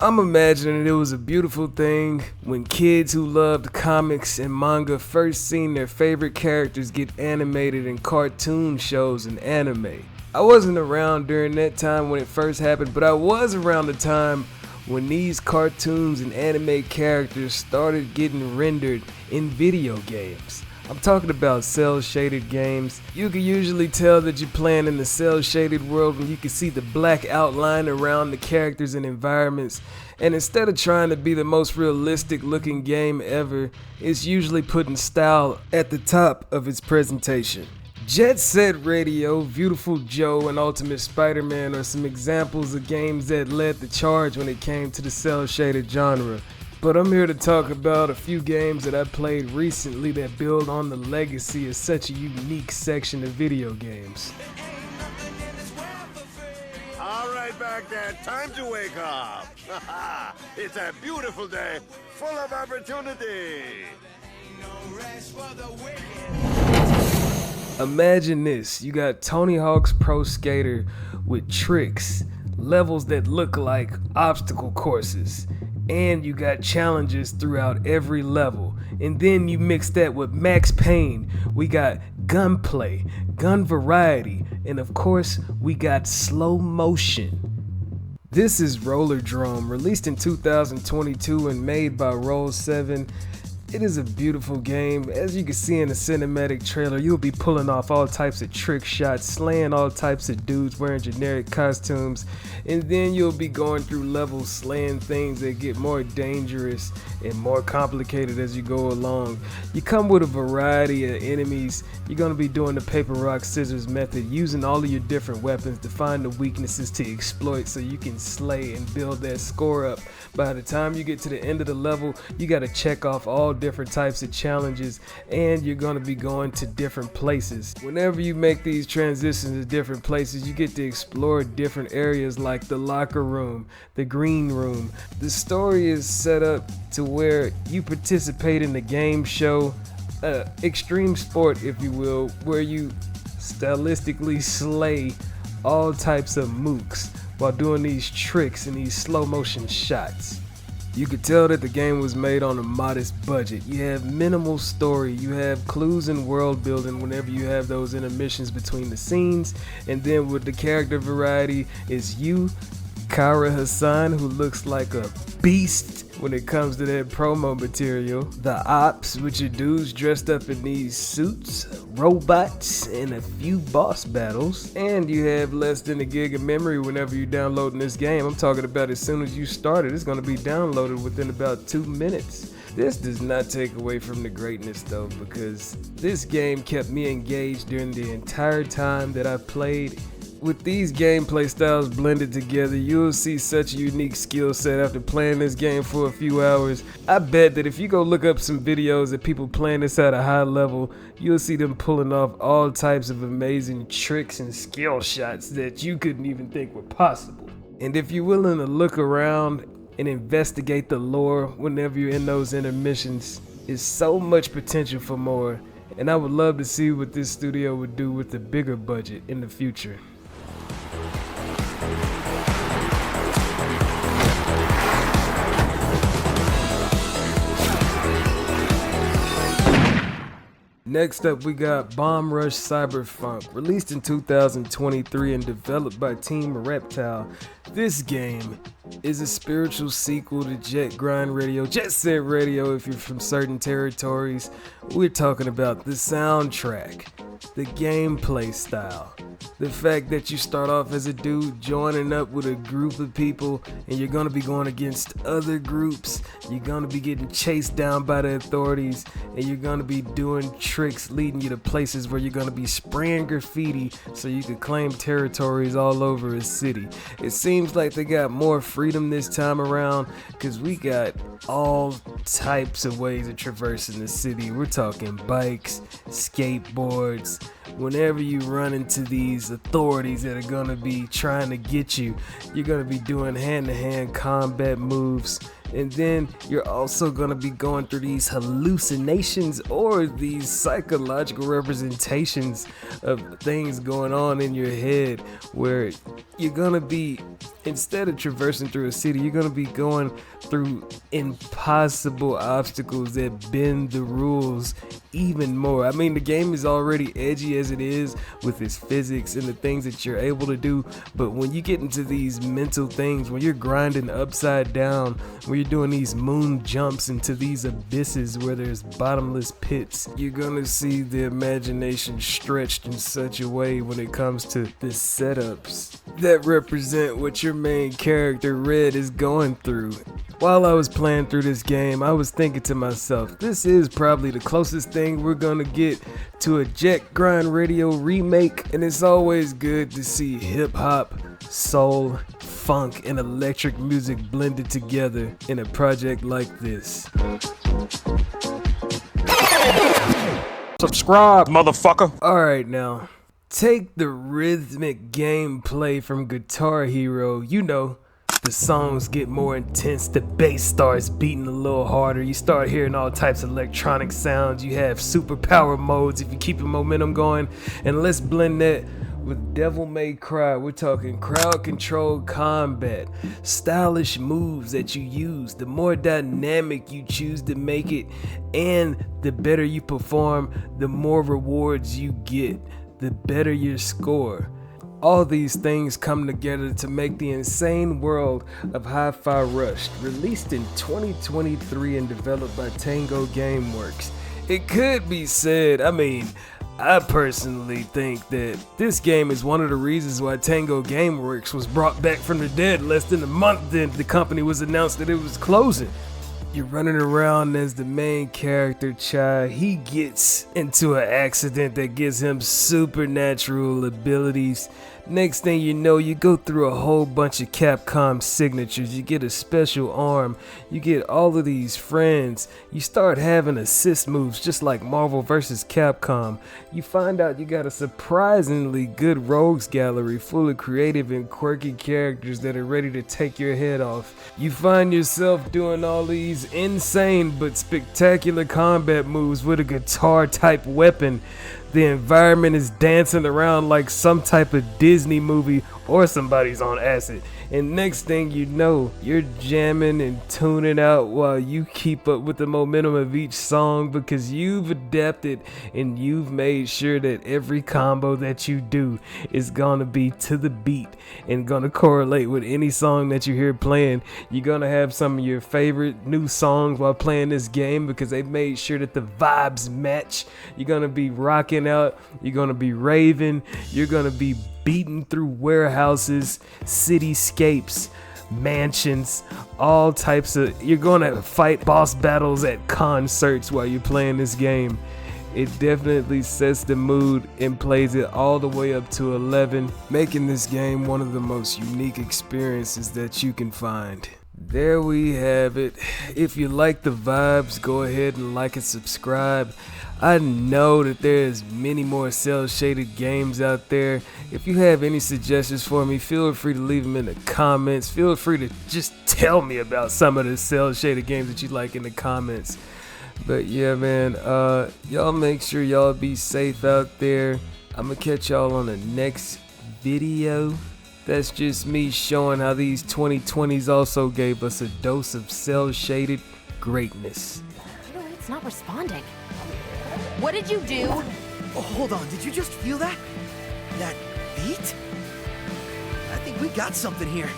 I'm imagining it was a beautiful thing when kids who loved comics and manga first seen their favorite characters get animated in cartoon shows and anime. I wasn't around during that time when it first happened, but I was around the time when these cartoons and anime characters started getting rendered in video games. I'm talking about cel-shaded games. You can usually tell that you're playing in the cel-shaded world when you can see the black outline around the characters and environments. And instead of trying to be the most realistic looking game ever, it's usually putting style at the top of its presentation. Jet Set Radio, Beautiful Joe, and Ultimate Spider-Man are some examples of games that led the charge when it came to the cel-shaded genre. But I'm here to talk about a few games that I played recently that build on the legacy of such a unique section of video games. All right, Baghdad, time to wake up. It's a beautiful day, full of opportunity. Imagine this, you got Tony Hawk's Pro Skater with tricks, levels that look like obstacle courses, and you got challenges throughout every level. And then you mix that with Max Payne, we got gunplay, gun variety, and of course we got slow motion. This is Rollerdrome, released in 2022 and made by Roll7. It is a beautiful game. As you can see in the cinematic trailer, you'll be pulling off all types of trick shots, slaying all types of dudes wearing generic costumes, and then you'll be going through levels slaying things that get more dangerous and more complicated as you go along. You come with a variety of enemies. You're going to be doing the paper, rock, scissors method, using all of your different weapons to find the weaknesses to exploit so you can slay and build that score up. By the time you get to the end of the level, you got to check off all different types of challenges, and you're going to be going to different places. Whenever you make these transitions to different places, you get to explore different areas like the locker room, the green room. The story is set up to where you participate in the game show, extreme sport if you will, where you stylistically slay all types of mooks while doing these tricks and these slow motion shots. You could tell that the game was made on a modest budget. You have minimal story, you have clues and world building whenever you have those intermissions between the scenes, and then with the character variety is you, Kara Hassan, who looks like a beast when it comes to that promo material, the ops, which are dudes dressed up in these suits, robots, and a few boss battles, and you have less than a gig of memory whenever you're downloading this game. I'm talking about as soon as you start it, it's going to be downloaded within about 2 minutes. This does not take away from the greatness though, because this game kept me engaged during the entire time that I played. With these gameplay styles blended together, you'll see such a unique skill set after playing this game for a few hours. I bet that if you go look up some videos of people playing this at a high level, you'll see them pulling off all types of amazing tricks and skill shots that you couldn't even think were possible. And if you're willing to look around and investigate the lore whenever you're in those intermissions, there's so much potential for more, and I would love to see what this studio would do with a bigger budget in the future. Next up, we got Bomb Rush Cyberfunk, released in 2023 and developed by Team Reptile. This game is a spiritual sequel to Jet Set Radio if you're from certain territories. We're talking about the soundtrack, the gameplay style, the fact that you start off as a dude joining up with a group of people and you're going to be going against other groups, you're going to be getting chased down by the authorities, and you're going to be doing tricks leading you to places where you're going to be spraying graffiti so you can claim territories all over a city. It seems like they got more freedom this time around because we got all types of ways of traversing the city. We're talking bikes, skateboards. Whenever you run into these authorities that are going to be trying to get you, you're going to be doing hand-to-hand combat moves, And then you're also gonna be going through these hallucinations or these psychological representations of things going on in your head, where you're gonna be, instead of traversing through a city, you're gonna be going through impossible obstacles that bend the rules even more. I mean, the game is already edgy as it is with its physics and the things that you're able to do, but when you get into these mental things, when you're grinding upside down, when you're doing these moon jumps into these abysses where there's bottomless pits, you're gonna see the imagination stretched in such a way when it comes to the setups that represent what your main character Red is going through. While I was playing through this game, I was thinking to myself, this is probably the closest thing we're gonna get to a Jet Grind Radio remake, and it's always good to see hip hop, soul, funk, and electric music blended together in a project like this. Subscribe, motherfucker. Alright now, take the rhythmic gameplay from Guitar Hero, you know, the songs get more intense, the bass starts beating a little harder, you start hearing all types of electronic sounds, you have superpower modes if you keep your momentum going, and let's blend that with Devil May Cry. We're talking crowd controlled combat, stylish moves that you use, the more dynamic you choose to make it, and the better you perform, the more rewards you get, the better your score. All these things come together to make the insane world of Hi-Fi Rush, released in 2023 and developed by Tango Gameworks. It could be said, I personally think that this game is one of the reasons why Tango Gameworks was brought back from the dead less than a month then the company was announced that it was closing. You're running around as the main character, Chai. He gets into an accident that gives him supernatural abilities. Next thing you know, you go through a whole bunch of Capcom signatures. You get a special arm. You get all of these friends. You start having assist moves just like Marvel vs. Capcom. You find out you got a surprisingly good rogues gallery full of creative and quirky characters that are ready to take your head off. You find yourself doing all these insane but spectacular combat moves with a guitar type weapon. The environment is dancing around like some type of Disney movie or somebody's on acid. And next thing you know, you're jamming and tuning out while you keep up with the momentum of each song, because you've adapted and you've made sure that every combo that you do is gonna be to the beat and gonna correlate with any song that you hear playing. You're gonna have some of your favorite new songs while playing this game because they've made sure that the vibes match. You're gonna be rocking out, you're gonna be raving, you're gonna be beating through warehouses, cityscapes, mansions, all types of, you're gonna fight boss battles at concerts while you're playing this game. It definitely sets the mood and plays it all the way up to 11, making this game one of the most unique experiences that you can find. There we have it. If you like the vibes, go ahead and like and subscribe. I know that there's many more cel-shaded games out there. If you have any suggestions for me, feel free to leave them in the comments. Feel free to just tell me about some of the cel-shaded games that you like in the comments. But yeah, man, y'all make sure y'all be safe out there. I'm gonna catch y'all on the next video. That's just me showing how these 2020s also gave us a dose of cel-shaded greatness. It's not responding. What did you do? Oh, hold on, did you just feel that? That beat? I think we got something here.